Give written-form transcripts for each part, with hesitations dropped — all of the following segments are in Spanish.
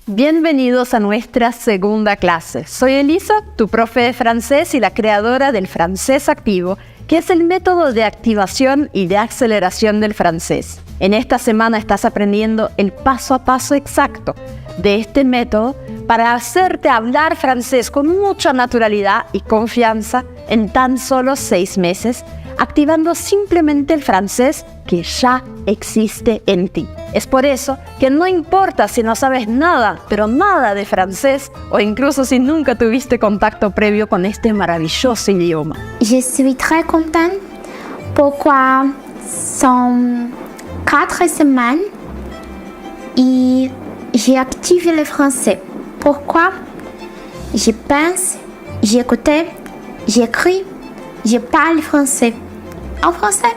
Bienvenidos a nuestra segunda clase. Soy Elisa, tu profe de francés y la creadora del francés activo, que es el método de activación y de aceleración del francés. En esta semana estás aprendiendo el paso a paso exacto de este método para hacerte hablar francés con mucha naturalidad y confianza en tan solo 6 meses, activando simplemente el francés que ya existe en ti. Es por eso que no importa si no sabes nada, pero nada de francés, o incluso si nunca tuviste contacto previo con este maravilloso idioma. Je suis très contente pourquoi sont 4 semaines et j'ai activé le français. Pourquoi? Je pense, j'écoute, j'écris, je parle français. En français.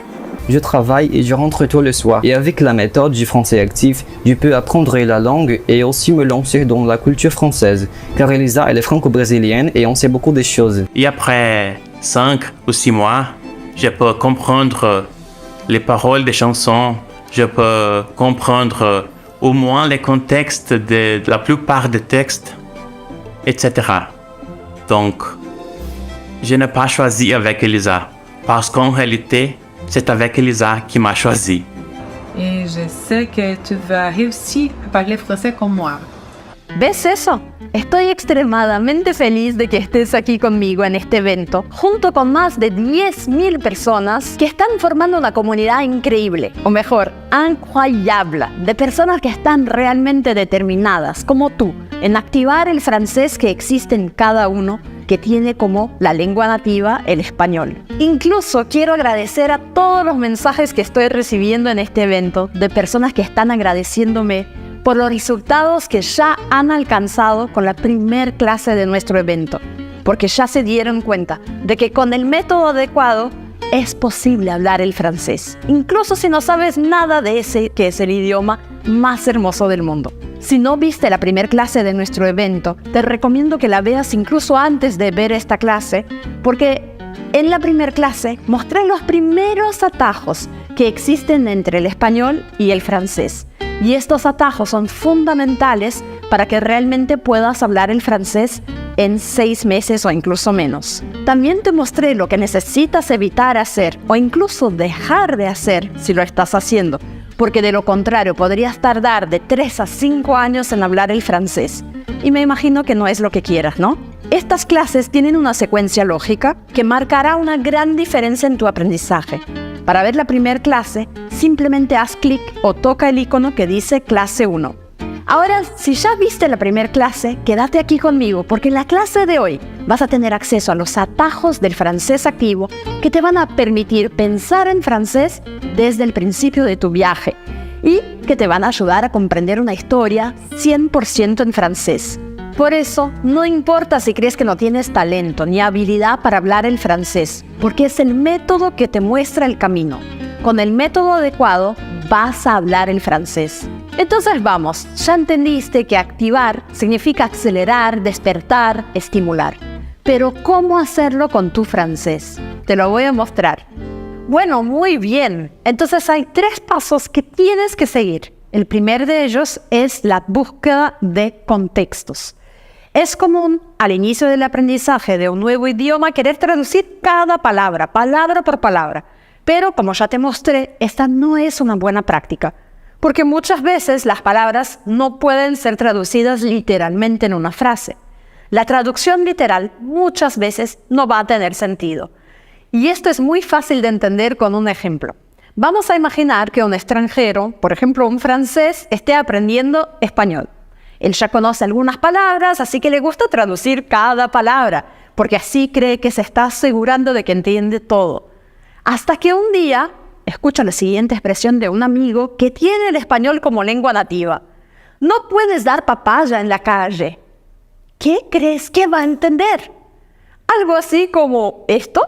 Je travaille et je rentre tôt le soir. Et avec la méthode du français actif, je peux apprendre la langue et aussi me lancer dans la culture française. Car Elisa, elle est franco-brésilienne et on sait beaucoup de choses. Et après 5 ou 6 mois, je peux comprendre les paroles des chansons. Je peux comprendre au moins les contextes de la plupart des textes, etc. Donc, je n'ai pas choisi avec Elisa. Parce qu'en réalité, c'est avec Elisa qui m'a choisi. Et je sais que tu vas réussir à parler français comme moi. ¿Ves eso? Estoy extremadamente feliz de que estés aquí conmigo en este evento, junto con más de 10.000 personas que están formando una comunidad increíble, o mejor, incroyable, de personas que están realmente determinadas, como tú, en activar el francés que existe en cada uno, que tiene como la lengua nativa el español. Incluso quiero agradecer a todos los mensajes que estoy recibiendo en este evento, de personas que están agradeciéndome por los resultados que ya han alcanzado con la primer clase de nuestro evento, porque ya se dieron cuenta de que con el método adecuado es posible hablar el francés, incluso si no sabes nada de ese que es el idioma más hermoso del mundo. Si no viste la primera clase de nuestro evento, te recomiendo que la veas incluso antes de ver esta clase, porque en la primera clase mostré los primeros atajos que existen entre el español y el francés. Y estos atajos son fundamentales para que realmente puedas hablar el francés en 6 meses o incluso menos. También te mostré lo que necesitas evitar hacer o incluso dejar de hacer si lo estás haciendo, porque de lo contrario podrías tardar de 3 a 5 años en hablar el francés. Y me imagino que no es lo que quieras, ¿no? Estas clases tienen una secuencia lógica que marcará una gran diferencia en tu aprendizaje. Para ver la primera clase, simplemente haz clic o toca el icono que dice clase 1. Ahora, si ya viste la primera clase, quédate aquí conmigo porque en la clase de hoy vas a tener acceso a los atajos del francés activo que te van a permitir pensar en francés desde el principio de tu viaje y que te van a ayudar a comprender una historia 100% en francés. Por eso, no importa si crees que no tienes talento ni habilidad para hablar el francés, porque es el método que te muestra el camino. Con el método adecuado, vas a hablar el francés. Entonces vamos, ya entendiste que activar significa acelerar, despertar, estimular. Pero ¿cómo hacerlo con tu francés? Te lo voy a mostrar. Bueno, muy bien. Entonces hay 3 pasos que tienes que seguir. El primer de ellos es la búsqueda de contextos. Es común, al inicio del aprendizaje de un nuevo idioma, querer traducir cada palabra, palabra por palabra. Pero, como ya te mostré, esta no es una buena práctica, porque muchas veces las palabras no pueden ser traducidas literalmente en una frase. La traducción literal muchas veces no va a tener sentido. Y esto es muy fácil de entender con un ejemplo. Vamos a imaginar que un extranjero, por ejemplo un francés, esté aprendiendo español. Él ya conoce algunas palabras, así que le gusta traducir cada palabra, porque así cree que se está asegurando de que entiende todo. Hasta que un día escucha la siguiente expresión de un amigo que tiene el español como lengua nativa. No puedes dar papaya en la calle. ¿Qué crees que va a entender? ¿Algo así como esto?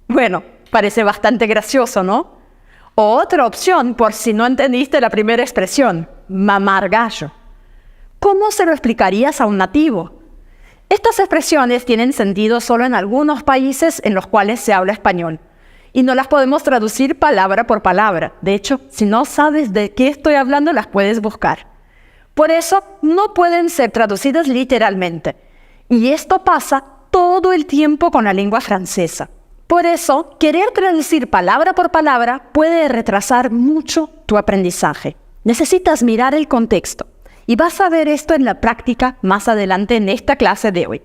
Bueno, parece bastante gracioso, ¿no? O otra opción, por si no entendiste la primera expresión, mamar gallo. ¿Cómo se lo explicarías a un nativo? Estas expresiones tienen sentido solo en algunos países en los cuales se habla español y no las podemos traducir palabra por palabra. De hecho, si no sabes de qué estoy hablando, las puedes buscar. Por eso no pueden ser traducidas literalmente. Y esto pasa todo el tiempo con la lengua francesa. Por eso, querer traducir palabra por palabra puede retrasar mucho tu aprendizaje. Necesitas mirar el contexto. Y vas a ver esto en la práctica más adelante en esta clase de hoy,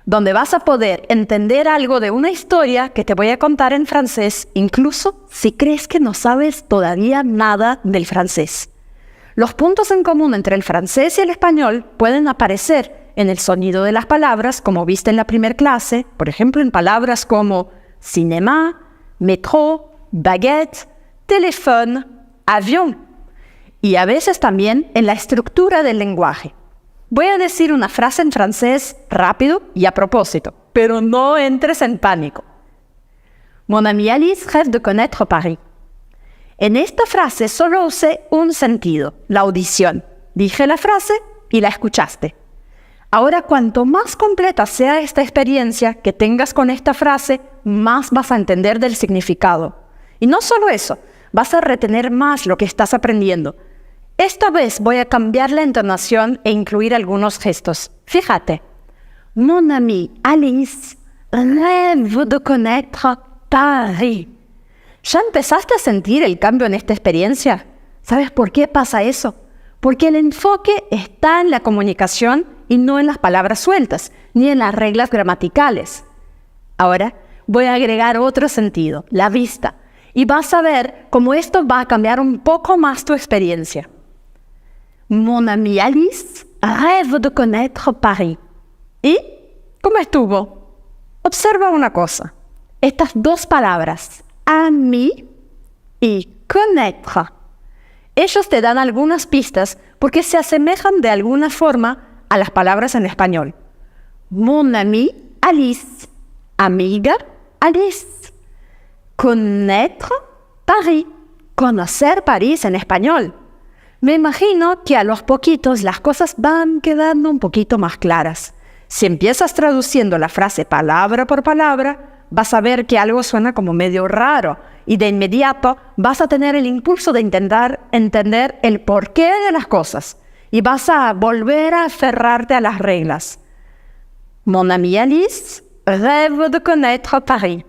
donde vas a poder entender algo de una historia que te voy a contar en francés, incluso si crees que no sabes todavía nada del francés. Los puntos en común entre el francés y el español pueden aparecer en el sonido de las palabras, como viste en la primera clase, por ejemplo, en palabras como cinéma, métro, baguette, teléfono, avión, y a veces también en la estructura del lenguaje. Voy a decir una frase en francés rápido y a propósito, pero no entres en pánico. Mon ami Alice rêve de connaître Paris. En esta frase solo usé un sentido, la audición. Dije la frase y la escuchaste. Ahora, cuanto más completa sea esta experiencia que tengas con esta frase, más vas a entender del significado. Y no solo eso, vas a retener más lo que estás aprendiendo. Esta vez voy a cambiar la entonación e incluir algunos gestos. Fíjate. Mon ami Alice rêve de connaître Paris. ¿Ya empezaste a sentir el cambio en esta experiencia? ¿Sabes por qué pasa eso? Porque el enfoque está en la comunicación y no en las palabras sueltas, ni en las reglas gramaticales. Ahora voy a agregar otro sentido, la vista, y vas a ver cómo esto va a cambiar un poco más tu experiencia. Mon ami Alice rêve de connaître Paris. ¿Y cómo estuvo? Observa una cosa. Estas dos palabras, ami y connaître, ellos te dan algunas pistas porque se asemejan de alguna forma a las palabras en español. Mon ami Alice, amiga Alice. Connaître Paris, conocer París en español. Me imagino que a los poquitos las cosas van quedando un poquito más claras. Si empiezas traduciendo la frase palabra por palabra, vas a ver que algo suena como medio raro y de inmediato vas a tener el impulso de intentar entender el porqué de las cosas y vas a volver a aferrarte a las reglas. Mon ami Alice rêve de connaître Paris.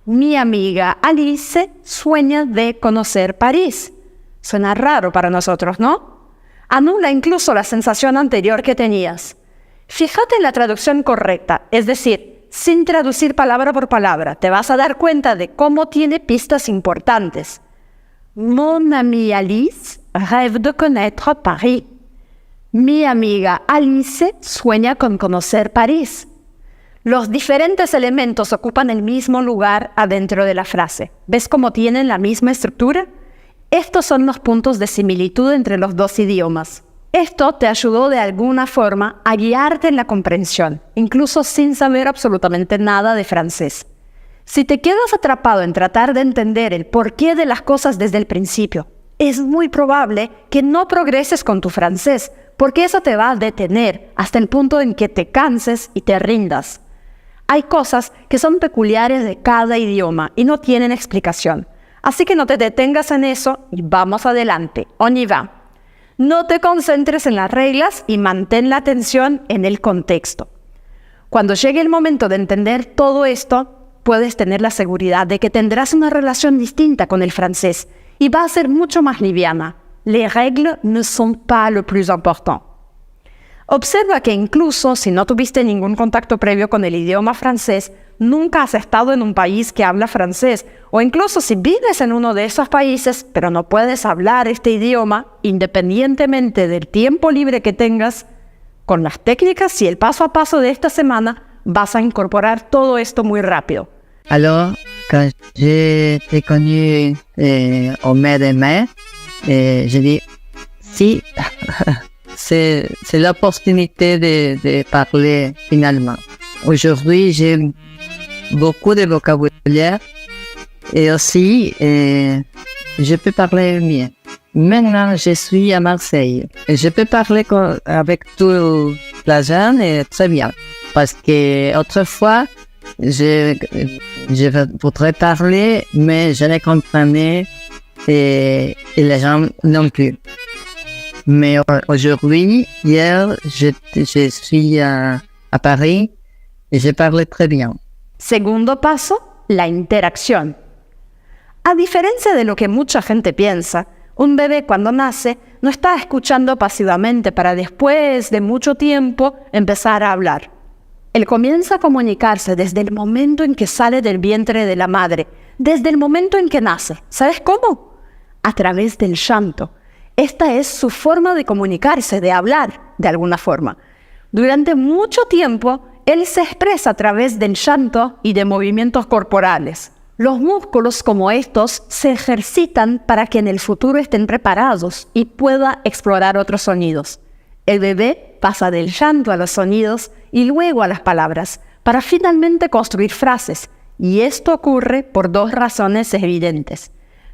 Mi amiga Alice sueña de conocer París. Suena raro para nosotros, ¿no? Anula incluso la sensación anterior que tenías. Fíjate en la traducción correcta, es decir, sin traducir palabra por palabra, te vas a dar cuenta de cómo tiene pistas importantes. Mon ami Alice rêve de connaître Paris. Mi amiga Alice sueña con conocer París. Los diferentes elementos ocupan el mismo lugar adentro de la frase. ¿Ves cómo tienen la misma estructura? Estos son los puntos de similitud entre los dos idiomas. Esto te ayudó de alguna forma a guiarte en la comprensión, incluso sin saber absolutamente nada de francés. Si te quedas atrapado en tratar de entender el porqué de las cosas desde el principio, es muy probable que no progreses con tu francés, porque eso te va a detener hasta el punto en que te canses y te rindas. Hay cosas que son peculiares de cada idioma y no tienen explicación. Así que no te detengas en eso y vamos adelante. On y va. No te concentres en las reglas y mantén la atención en el contexto. Cuando llegue el momento de entender todo esto, puedes tener la seguridad de que tendrás una relación distinta con el francés y va a ser mucho más liviana. Les règles ne sont pas le plus important. Observa que incluso si no tuviste ningún contacto previo con el idioma francés, nunca has estado en un país que habla francés, o incluso si vives en uno de esos países, pero no puedes hablar este idioma, independientemente del tiempo libre que tengas, con las técnicas y el paso a paso de esta semana, vas a incorporar todo esto muy rápido. Alors, quand j'ai été connu au mai de mai, j'ai dit, si, c'est l'opportunité de parler finalement. Aujourd'hui, j'ai beaucoup de vocabulaire et aussi, je peux parler mieux. Maintenant, je suis à Marseille et je peux parler avec tous les gens et très bien. Parce que autrefois, je voudrais parler, mais je ne comprenais et les gens non plus. Mais aujourd'hui, hier, je suis à Paris et je parle très bien. Segundo paso, la interacción. A diferencia de lo que mucha gente piensa, un bebé cuando nace no está escuchando pasivamente para después de mucho tiempo empezar a hablar. Él comienza a comunicarse desde el momento en que sale del vientre de la madre, desde el momento en que nace. ¿Sabes cómo? A través del llanto. Esta es su forma de comunicarse, de hablar, de alguna forma. Durante mucho tiempo, él se expresa a través del llanto y de movimientos corporales. Los músculos como estos se ejercitan para que en el futuro estén preparados y pueda explorar otros sonidos. El bebé pasa del llanto a los sonidos y luego a las palabras, para finalmente construir frases. Y esto ocurre por dos razones evidentes.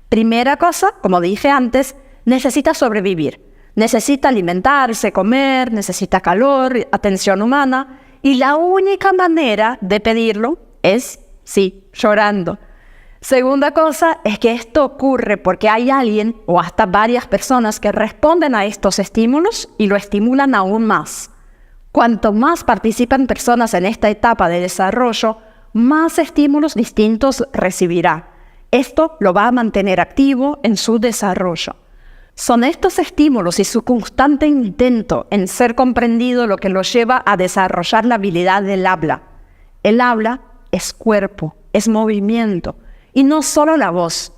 Primera cosa, como dije antes, necesita sobrevivir. Necesita alimentarse, comer, necesita calor, atención humana. Y la única manera de pedirlo es, sí, llorando. Segunda cosa es que esto ocurre porque hay alguien o hasta varias personas que responden a estos estímulos y lo estimulan aún más. Cuanto más participan personas en esta etapa de desarrollo, más estímulos distintos recibirá. Esto lo va a mantener activo en su desarrollo. Son estos estímulos y su constante intento en ser comprendido lo que lo lleva a desarrollar la habilidad del habla. El habla es cuerpo, es movimiento, y no solo la voz.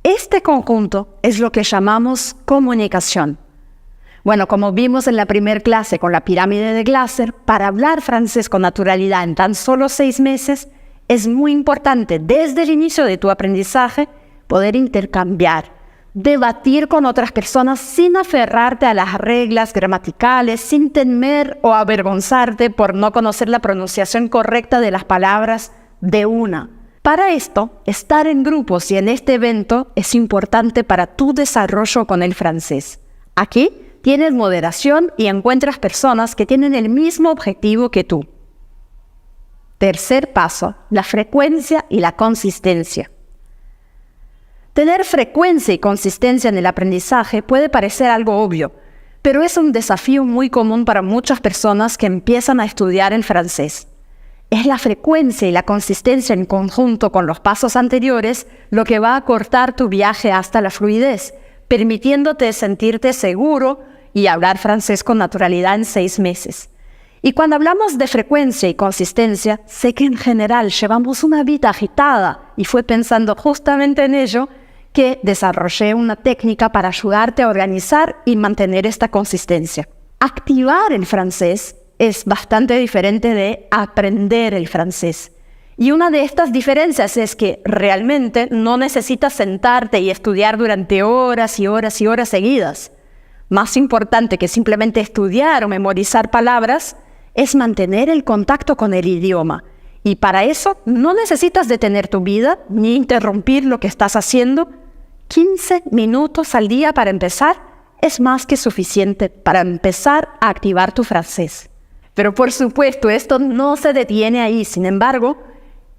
Este conjunto es lo que llamamos comunicación. Bueno, como vimos en la primera clase con la pirámide de Glasser, para hablar francés con naturalidad en tan solo 6 meses, es muy importante desde el inicio de tu aprendizaje poder intercambiar, debatir con otras personas sin aferrarte a las reglas gramaticales, sin temer o avergonzarte por no conocer la pronunciación correcta de las palabras de una. Para esto, estar en grupos y en este evento es importante para tu desarrollo con el francés. Aquí tienes moderación y encuentras personas que tienen el mismo objetivo que tú. Tercer paso, la frecuencia y la consistencia. Tener frecuencia y consistencia en el aprendizaje puede parecer algo obvio, pero es un desafío muy común para muchas personas que empiezan a estudiar el francés. Es la frecuencia y la consistencia en conjunto con los pasos anteriores lo que va a acortar tu viaje hasta la fluidez, permitiéndote sentirte seguro y hablar francés con naturalidad en 6 meses. Y cuando hablamos de frecuencia y consistencia, sé que en general llevamos una vida agitada y fue pensando justamente en ello que desarrollé una técnica para ayudarte a organizar y mantener esta consistencia. Activar el francés es bastante diferente de aprender el francés. Y una de estas diferencias es que realmente no necesitas sentarte y estudiar durante horas y horas y horas seguidas. Más importante que simplemente estudiar o memorizar palabras es mantener el contacto con el idioma. Y para eso no necesitas detener tu vida ni interrumpir lo que estás haciendo. 15 minutos al día para empezar es más que suficiente para empezar a activar tu francés. Pero por supuesto, esto no se detiene ahí. Sin embargo,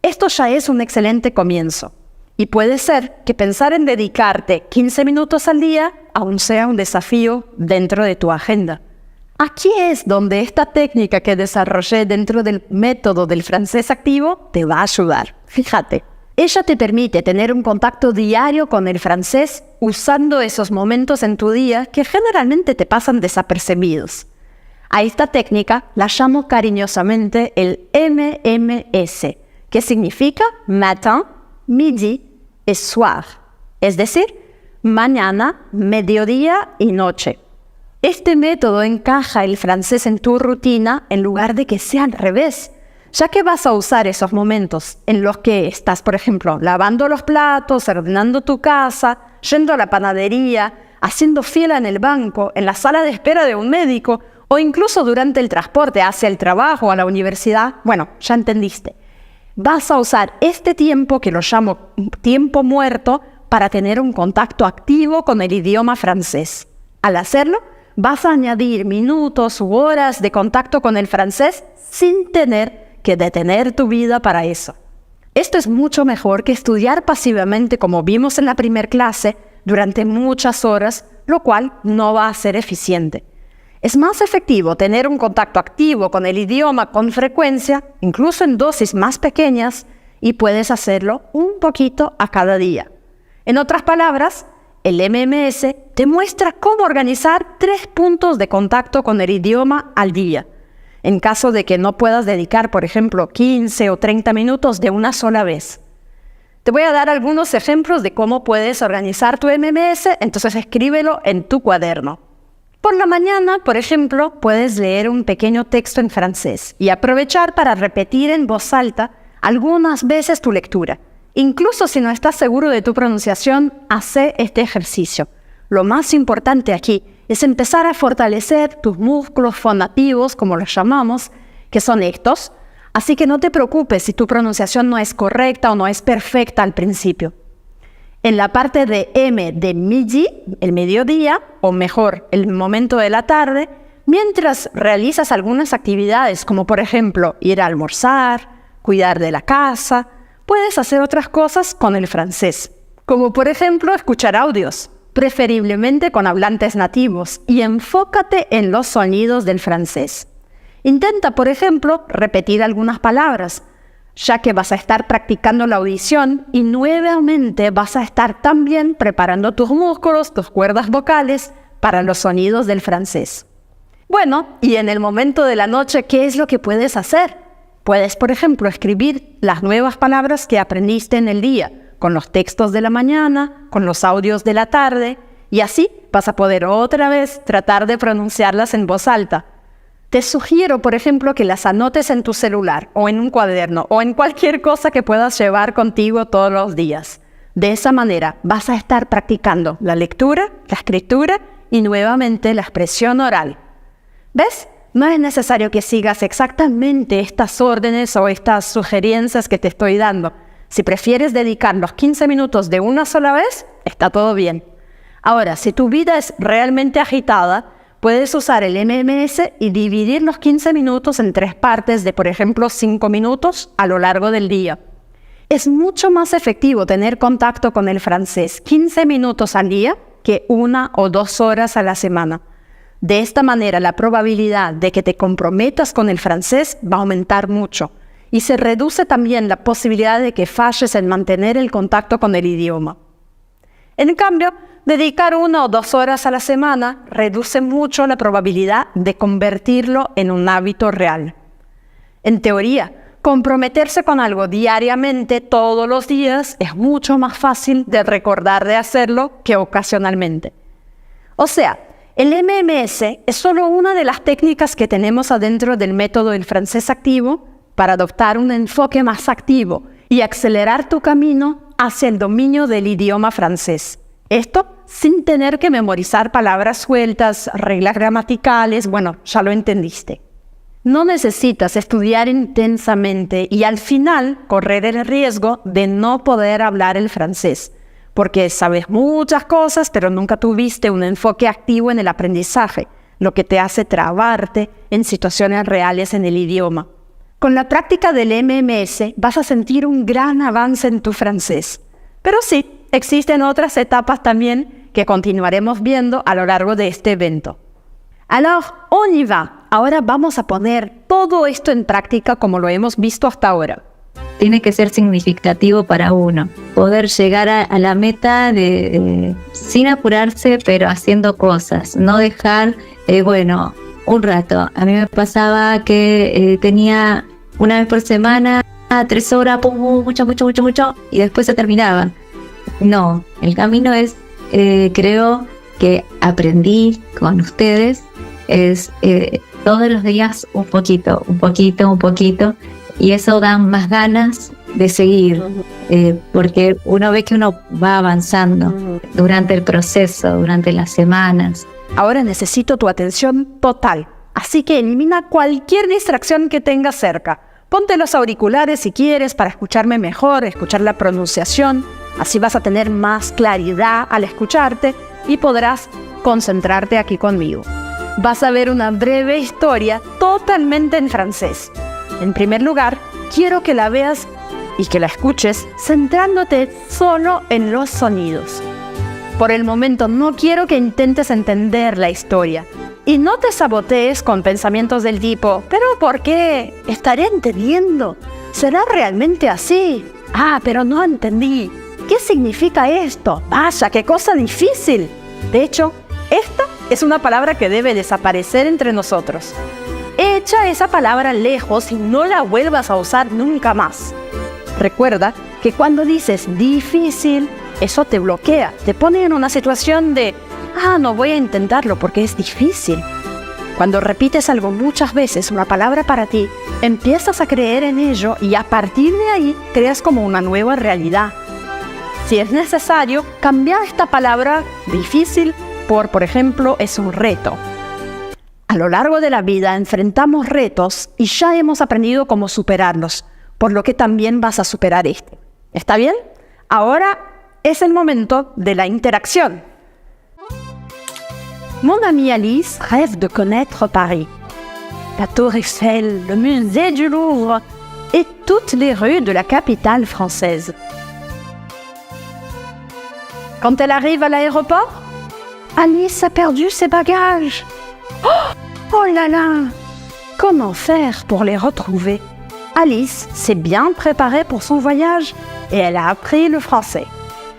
esto ya es un excelente comienzo. Y puede ser que pensar en dedicarte 15 minutos al día aún sea un desafío dentro de tu agenda. Aquí es donde esta técnica que desarrollé dentro del método del francés activo te va a ayudar. Fíjate, ella te permite tener un contacto diario con el francés usando esos momentos en tu día que generalmente te pasan desapercibidos. A esta técnica la llamo cariñosamente el MMS, que significa matin, midi et soir, es decir, mañana, mediodía y noche. Este método encaja el francés en tu rutina en lugar de que sea al revés, ya que vas a usar esos momentos en los que estás, por ejemplo, lavando los platos, ordenando tu casa, yendo a la panadería, haciendo fila en el banco, en la sala de espera de un médico o incluso durante el transporte hacia el trabajo o a la universidad. Bueno, ya entendiste. Vas a usar este tiempo, que lo llamo tiempo muerto, para tener un contacto activo con el idioma francés. Al hacerlo, vas a añadir minutos u horas de contacto con el francés sin tener que detener tu vida para eso. Esto es mucho mejor que estudiar pasivamente, como vimos en la primera clase, durante muchas horas, lo cual no va a ser eficiente. Es más efectivo tener un contacto activo con el idioma con frecuencia, incluso en dosis más pequeñas, y puedes hacerlo un poquito a cada día. En otras palabras, el MMS te muestra cómo organizar 3 puntos de contacto con el idioma al día, en caso de que no puedas dedicar, por ejemplo, 15 o 30 minutos de una sola vez. Te voy a dar algunos ejemplos de cómo puedes organizar tu MMS, entonces escríbelo en tu cuaderno. Por la mañana, por ejemplo, puedes leer un pequeño texto en francés y aprovechar para repetir en voz alta algunas veces tu lectura. Incluso si no estás seguro de tu pronunciación, hace este ejercicio. Lo más importante aquí es empezar a fortalecer tus músculos fonativos, como los llamamos, que son estos. Así que no te preocupes si tu pronunciación no es correcta o no es perfecta al principio. En la parte de M de midi, el mediodía, o mejor, el momento de la tarde, mientras realizas algunas actividades, como por ejemplo ir a almorzar, cuidar de la casa, puedes hacer otras cosas con el francés, como por ejemplo escuchar audios, preferiblemente con hablantes nativos, y enfócate en los sonidos del francés. Intenta, por ejemplo, repetir algunas palabras, ya que vas a estar practicando la audición y nuevamente vas a estar también preparando tus músculos, tus cuerdas vocales para los sonidos del francés. Bueno, y en el momento de la noche, ¿qué es lo que puedes hacer? Puedes, por ejemplo, escribir las nuevas palabras que aprendiste en el día, con los textos de la mañana, con los audios de la tarde, y así vas a poder otra vez tratar de pronunciarlas en voz alta. Te sugiero, por ejemplo, que las anotes en tu celular o en un cuaderno o en cualquier cosa que puedas llevar contigo todos los días. De esa manera vas a estar practicando la lectura, la escritura y nuevamente la expresión oral. ¿Ves? No es necesario que sigas exactamente estas órdenes o estas sugerencias que te estoy dando. Si prefieres dedicar los 15 minutos de una sola vez, está todo bien. Ahora, si tu vida es realmente agitada, puedes usar el MMS y dividir los 15 minutos en 3 partes de, por ejemplo, 5 minutos a lo largo del día. Es mucho más efectivo tener contacto con el francés 15 minutos al día que 1 o 2 horas a la semana. De esta manera, la probabilidad de que te comprometas con el francés va a aumentar mucho y se reduce también la posibilidad de que falles en mantener el contacto con el idioma. En cambio, dedicar 1 o 2 horas a la semana reduce mucho la probabilidad de convertirlo en un hábito real. En teoría, comprometerse con algo diariamente, todos los días, es mucho más fácil de recordar de hacerlo que ocasionalmente. O sea, el MMS es solo una de las técnicas que tenemos adentro del método del francés activo para adoptar un enfoque más activo y acelerar tu camino hacia el dominio del idioma francés. Esto sin tener que memorizar palabras sueltas, reglas gramaticales, bueno, ya lo entendiste. No necesitas estudiar intensamente y al final correr el riesgo de no poder hablar el francés, porque sabes muchas cosas, pero nunca tuviste un enfoque activo en el aprendizaje, lo que te hace trabarte en situaciones reales en el idioma. Con la práctica del MMS vas a sentir un gran avance en tu francés. Pero sí, existen otras etapas también que continuaremos viendo a lo largo de este evento. Alors, on y va. Ahora vamos a poner todo esto en práctica como lo hemos visto hasta ahora. Tiene que ser significativo para uno, poder llegar a la meta sin apurarse, pero haciendo cosas, no dejar, un rato. A mí me pasaba que tenía una vez por semana, 3 horas, mucho, y después se terminaba. No, el camino es, creo que aprendí con ustedes, es todos los días un poquito, y eso da más ganas de seguir, porque uno ve que uno va avanzando durante el proceso, durante las semanas. Ahora necesito tu atención total, así que elimina cualquier distracción que tengas cerca. Ponte los auriculares si quieres para escucharme mejor, escuchar la pronunciación. Así vas a tener más claridad al escucharte y podrás concentrarte aquí conmigo. Vas a ver una breve historia totalmente en francés. En primer lugar, quiero que la veas y que la escuches centrándote solo en los sonidos. Por el momento no quiero que intentes entender la historia. Y no te sabotees con pensamientos del tipo, ¿pero por qué? ¿Estaré entendiendo? ¿Será realmente así? Ah, pero no entendí. ¿Qué significa esto? Vaya, qué cosa difícil. De hecho, esta es una palabra que debe desaparecer entre nosotros. Echa esa palabra lejos y no la vuelvas a usar nunca más. Recuerda que cuando dices difícil, eso te bloquea, te pone en una situación de no voy a intentarlo porque es difícil. Cuando repites algo muchas veces, una palabra para ti, empiezas a creer en ello y a partir de ahí creas como una nueva realidad. Si es necesario, cambia esta palabra difícil por ejemplo, es un reto. A lo largo de la vida enfrentamos retos y ya hemos aprendido cómo superarlos, por lo que también vas a superar este. ¿Está bien? Ahora es el momento de la interacción. Mon amie Alice rêve de connaître Paris. La Tour Eiffel, le musée du Louvre et toutes les rues de la capitale française. Quand elle arrive à l'aéroport, Alice a perdu ses bagages. Oh là là! Comment faire pour les retrouver? Alice s'est bien préparée pour son voyage et elle a appris le français.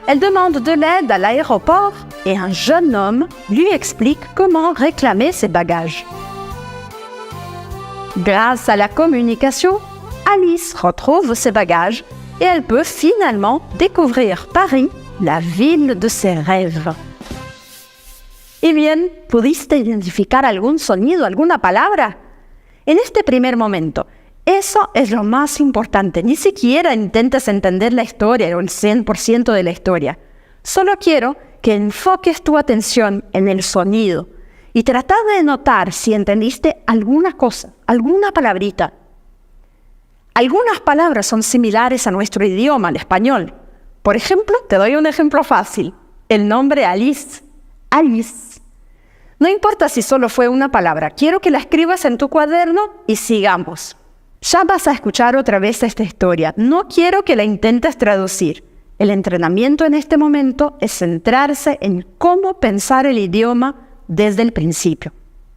Elle demande de l'aide à l'aéroport et un jeune homme lui explique comment réclamer ses bagages. Grâce à la communication, Alice retrouve ses bagages et elle peut finalement découvrir Paris, la ville de ses rêves. Y bien, ¿pudiste identificar algún sonido, alguna palabra? En este primer momento, eso es lo más importante. Ni siquiera intentes entender la historia o el 100% de la historia. Solo quiero que enfoques tu atención en el sonido y trata de notar si entendiste alguna cosa, alguna palabrita. Algunas palabras son similares a nuestro idioma, al español. Por ejemplo, te doy un ejemplo fácil. El nombre Alice. Alice. No importa si solo fue una palabra, quiero que la escribas en tu cuaderno y sigamos. Ya vas a escuchar otra vez esta historia. No quiero que la intentes traducir. El entrenamiento en este momento es centrarse en cómo pensar el idioma desde el principio.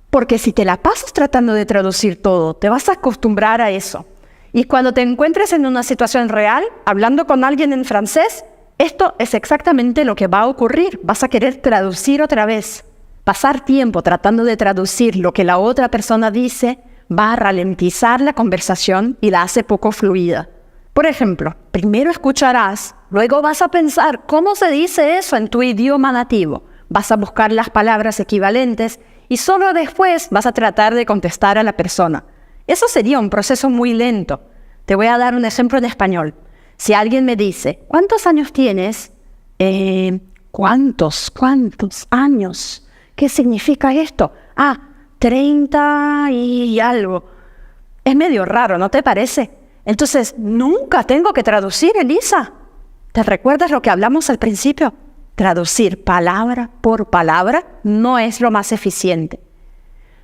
Porque si te la pasas tratando de traducir todo, te vas a acostumbrar a eso. Y cuando te encuentres en una situación real, hablando con alguien en francés, esto es exactamente lo que va a ocurrir. Vas a querer traducir otra vez. Pasar tiempo tratando de traducir lo que la otra persona dice va a ralentizar la conversación y la hace poco fluida. Por ejemplo, primero escucharás, luego vas a pensar cómo se dice eso en tu idioma nativo. Vas a buscar las palabras equivalentes y solo después vas a tratar de contestar a la persona. Eso sería un proceso muy lento. Te voy a dar un ejemplo en español. Si alguien me dice, ¿cuántos años tienes? ¿Cuántos años? ¿Qué significa esto? 30 y algo. Es medio raro, ¿no te parece? Entonces, nunca tengo que traducir, Elisa. ¿Te recuerdas lo que hablamos al principio? Traducir palabra por palabra no es lo más eficiente.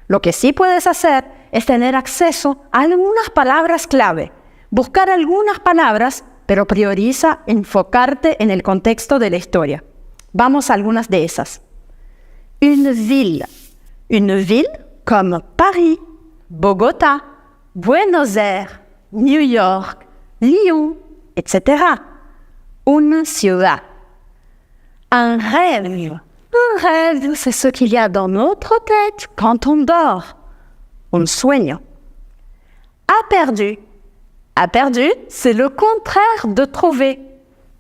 Lo que sí puedes hacer es tener acceso a algunas palabras clave. Buscar algunas palabras, pero prioriza enfocarte en el contexto de la historia. Vamos a algunas de esas. Une ville. Une ville comme Paris, Bogota, Buenos Aires, New York, Lyon, etc. Une ciudad. Un rêve. Un rêve, c'est ce qu'il y a dans notre tête quand on dort. Un sueño. A perdu. A perdu, c'est le contraire de trouver.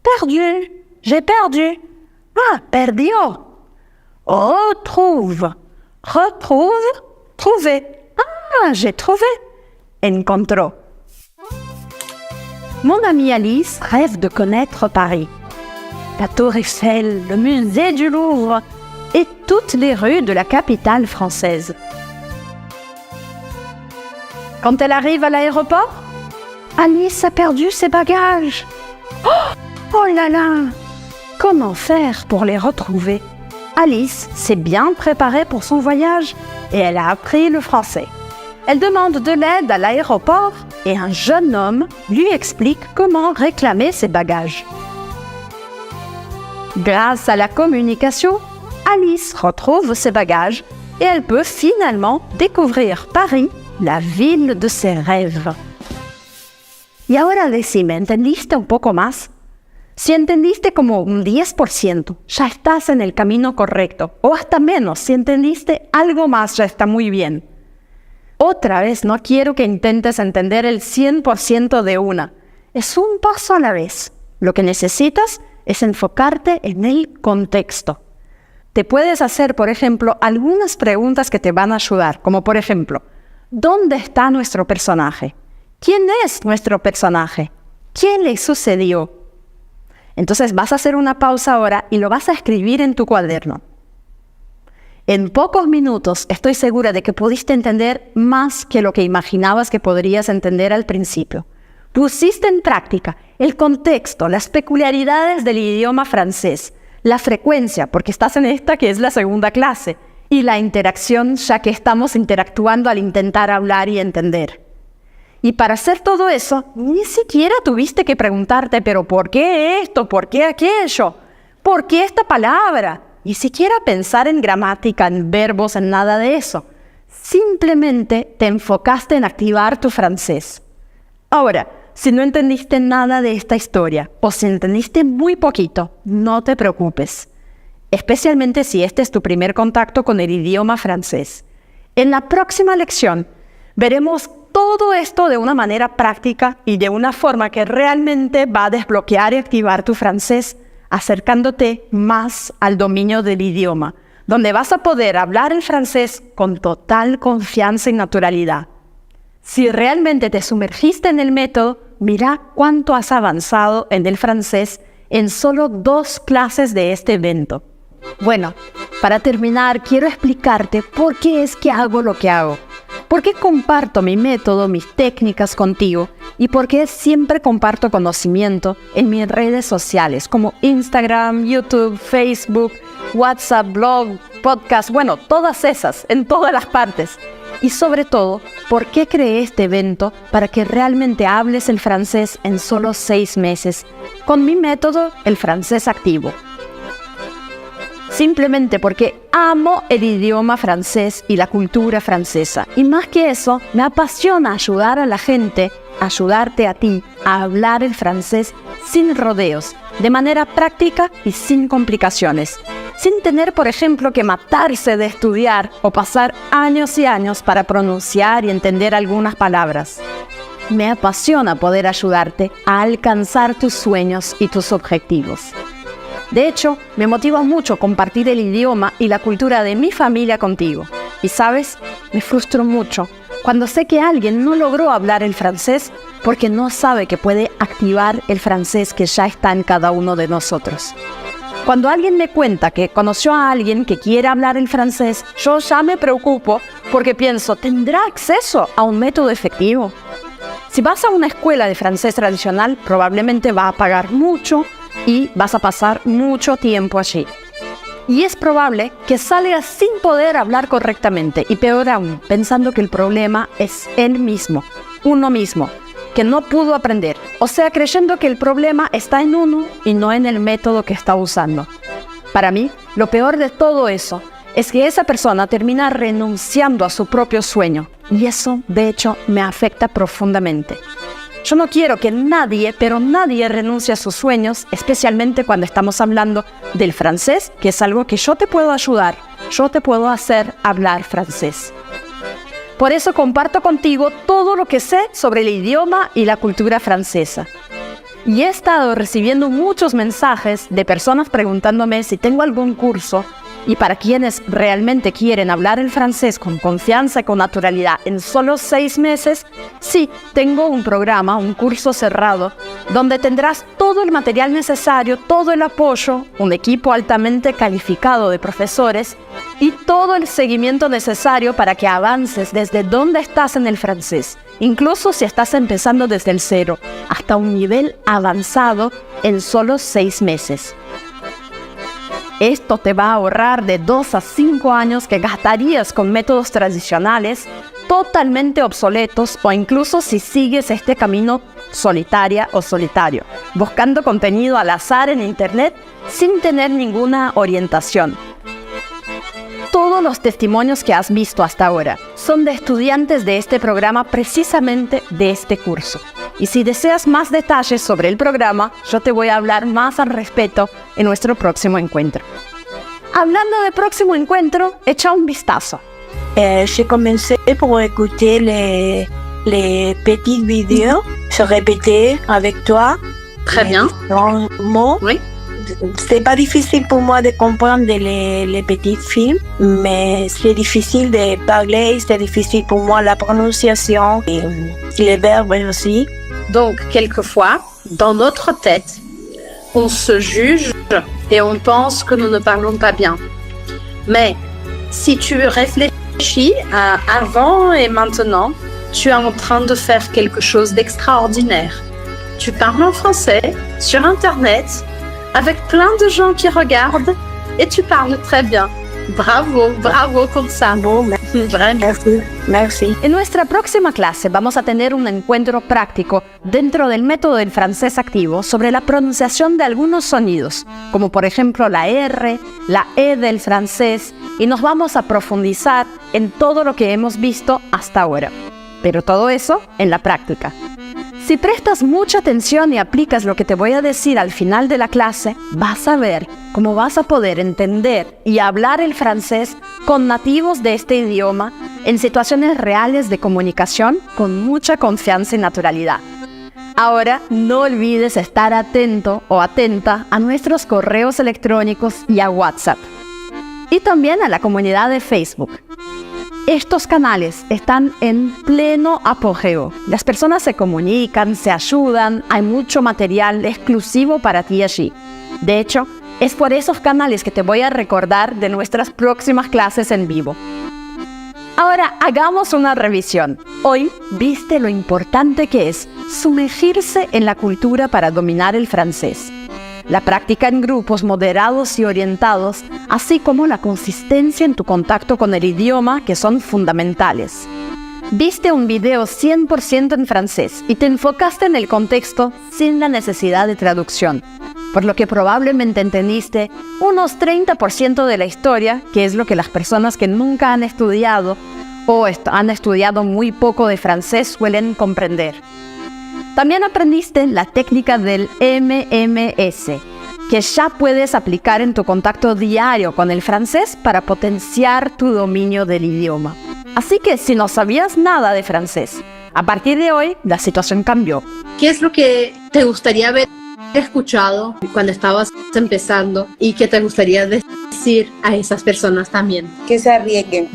Perdu. J'ai perdu. Perdió. Retrouve. Retrouve. Trouver. J'ai trouvé. Encontró. Mon amie Alice rêve de connaître Paris. La Tour Eiffel, le musée du Louvre et toutes les rues de la capitale française. Quand elle arrive à l'aéroport, Alice a perdu ses bagages. Oh là là! Comment faire pour les retrouver? Alice s'est bien préparée pour son voyage et elle a appris le français. Elle demande de l'aide à l'aéroport et un jeune homme lui explique comment réclamer ses bagages. Grâce à la communication, Alice retrouve ses bagages et elle peut finalement découvrir Paris, la ville de ses rêves. Y ahora decime, ¿entendiste un poco más? Si entendiste como un 10%, ya estás en el camino correcto. O hasta menos, si entendiste algo más, ya está muy bien. Otra vez, no quiero que intentes entender el 100% de una. Es un paso a la vez. Lo que necesitas es enfocarte en el contexto. Te puedes hacer, por ejemplo, algunas preguntas que te van a ayudar, como por ejemplo, ¿dónde está nuestro personaje? ¿Quién es nuestro personaje? ¿Qué le sucedió? Entonces vas a hacer una pausa ahora y lo vas a escribir en tu cuaderno. En pocos minutos estoy segura de que pudiste entender más que lo que imaginabas que podrías entender al principio. Pusiste en práctica el contexto, las peculiaridades del idioma francés, la frecuencia, porque estás en esta que es la segunda clase, y la interacción, ya que estamos interactuando al intentar hablar y entender. Y para hacer todo eso, ni siquiera tuviste que preguntarte, pero ¿por qué esto? ¿Por qué aquello? ¿Por qué esta palabra? Ni siquiera pensar en gramática, en verbos, en nada de eso. Simplemente te enfocaste en activar tu francés. Ahora, si no entendiste nada de esta historia, o si entendiste muy poquito, no te preocupes. Especialmente si este es tu primer contacto con el idioma francés. En la próxima lección, veremos todo esto de una manera práctica y de una forma que realmente va a desbloquear y activar tu francés, acercándote más al dominio del idioma, donde vas a poder hablar el francés con total confianza y naturalidad. Si realmente te sumergiste en el método, mira cuánto has avanzado en el francés en solo 2 clases de este evento. Bueno, para terminar, quiero explicarte por qué es que hago lo que hago. ¿Por qué comparto mi método, mis técnicas contigo? ¿Y por qué siempre comparto conocimiento en mis redes sociales como Instagram, YouTube, Facebook, WhatsApp, blog, podcast? Bueno, todas esas, en todas las partes. Y sobre todo, ¿por qué creé este evento para que realmente hables el francés en solo 6 meses? Con mi método, el francés activo. Simplemente porque amo el idioma francés y la cultura francesa. Y más que eso, me apasiona ayudar a la gente, ayudarte a ti, a hablar el francés sin rodeos, de manera práctica y sin complicaciones. Sin tener, por ejemplo, que matarse de estudiar o pasar años y años para pronunciar y entender algunas palabras. Me apasiona poder ayudarte a alcanzar tus sueños y tus objetivos. De hecho, me motiva mucho compartir el idioma y la cultura de mi familia contigo. Y ¿sabes? Me frustro mucho cuando sé que alguien no logró hablar el francés porque no sabe que puede activar el francés que ya está en cada uno de nosotros. Cuando alguien me cuenta que conoció a alguien que quiere hablar el francés, yo ya me preocupo porque pienso, ¿tendrá acceso a un método efectivo? Si vas a una escuela de francés tradicional, probablemente va a pagar mucho y vas a pasar mucho tiempo allí. Y es probable que salgas sin poder hablar correctamente y peor aún, pensando que el problema es él mismo, uno mismo, que no pudo aprender. O sea, creyendo que el problema está en uno y no en el método que está usando. Para mí, lo peor de todo eso es que esa persona termina renunciando a su propio sueño. Y eso, de hecho, me afecta profundamente. Yo no quiero que nadie, pero nadie renuncie a sus sueños, especialmente cuando estamos hablando del francés, que es algo que yo te puedo ayudar, yo te puedo hacer hablar francés. Por eso comparto contigo todo lo que sé sobre el idioma y la cultura francesa. Y he estado recibiendo muchos mensajes de personas preguntándome si tengo algún curso. Y para quienes realmente quieren hablar el francés con confianza y con naturalidad en solo 6 meses, sí, tengo un programa, un curso cerrado, donde tendrás todo el material necesario, todo el apoyo, un equipo altamente calificado de profesores y todo el seguimiento necesario para que avances desde donde estás en el francés, incluso si estás empezando desde el 0, hasta un nivel avanzado en solo 6 meses. Esto te va a ahorrar de 2 a 5 años que gastarías con métodos tradicionales totalmente obsoletos o incluso si sigues este camino solitaria o solitario, buscando contenido al azar en internet sin tener ninguna orientación. Todos los testimonios que has visto hasta ahora son de estudiantes de este programa, precisamente de este curso. Y si deseas más detalles sobre el programa, yo te voy a hablar más al respecto en nuestro próximo encuentro. Hablando de próximo encuentro, echa un vistazo. J'ai commencé pour écouter les petites vidéos. Je répétais avec toi. Très bien. Mots. Oui. C'est pas difficile pour moi de comprendre les petits films, mais c'est difficile de parler, c'est difficile pour moi la prononciation et les verbes aussi. Donc, quelquefois, dans notre tête, on se juge et on pense que nous ne parlons pas bien. Mais si tu réfléchis à avant et maintenant, tu es en train de faire quelque chose d'extraordinaire. Tu parles en français, sur Internet, avec plein de gens qui regardent et tu parles très bien. Bravo, bravo por ça. Merci. En nuestra próxima clase vamos a tener un encuentro práctico dentro del método del francés activo sobre la pronunciación de algunos sonidos, como por ejemplo la R, la E del francés, y nos vamos a profundizar en todo lo que hemos visto hasta ahora. Pero todo eso en la práctica. Si prestas mucha atención y aplicas lo que te voy a decir al final de la clase, vas a ver cómo vas a poder entender y hablar el francés con nativos de este idioma en situaciones reales de comunicación con mucha confianza y naturalidad. Ahora, no olvides estar atento o atenta a nuestros correos electrónicos y a WhatsApp. Y también a la comunidad de Facebook. Estos canales están en pleno apogeo. Las personas se comunican, se ayudan, hay mucho material exclusivo para ti allí. De hecho, es por esos canales que te voy a recordar de nuestras próximas clases en vivo. Ahora, hagamos una revisión. Hoy viste lo importante que es sumergirse en la cultura para dominar el francés. La práctica en grupos moderados y orientados, así como la consistencia en tu contacto con el idioma, que son fundamentales. Viste un video 100% en francés y te enfocaste en el contexto sin la necesidad de traducción, por lo que probablemente entendiste unos 30% de la historia, que es lo que las personas que nunca han estudiado o han estudiado muy poco de francés suelen comprender. También aprendiste la técnica del MMS, que ya puedes aplicar en tu contacto diario con el francés para potenciar tu dominio del idioma. Así que si no sabías nada de francés, a partir de hoy la situación cambió. ¿Qué es lo que te gustaría haber escuchado cuando estabas empezando y que te gustaría decir a esas personas también? Que se arriesguen.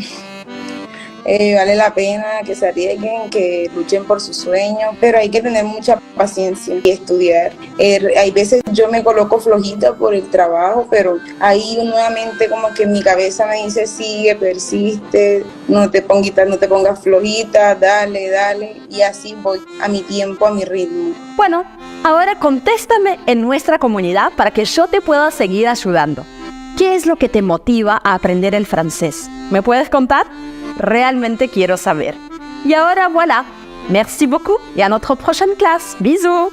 Vale la pena que se arriesguen, que luchen por sus sueños, pero hay que tener mucha paciencia y estudiar. Hay veces yo me coloco flojita por el trabajo, pero ahí nuevamente como que mi cabeza me dice sigue, persiste, no te pongas flojita, dale, y así voy a mi tiempo, a mi ritmo. Bueno, ahora contéstame en nuestra comunidad para que yo te pueda seguir ayudando. ¿Qué es lo que te motiva a aprender el francés? ¿Me puedes contar? Realmente quiero saber. Y ahora, voilà. Merci beaucoup et à notre prochaine classe. Bisous!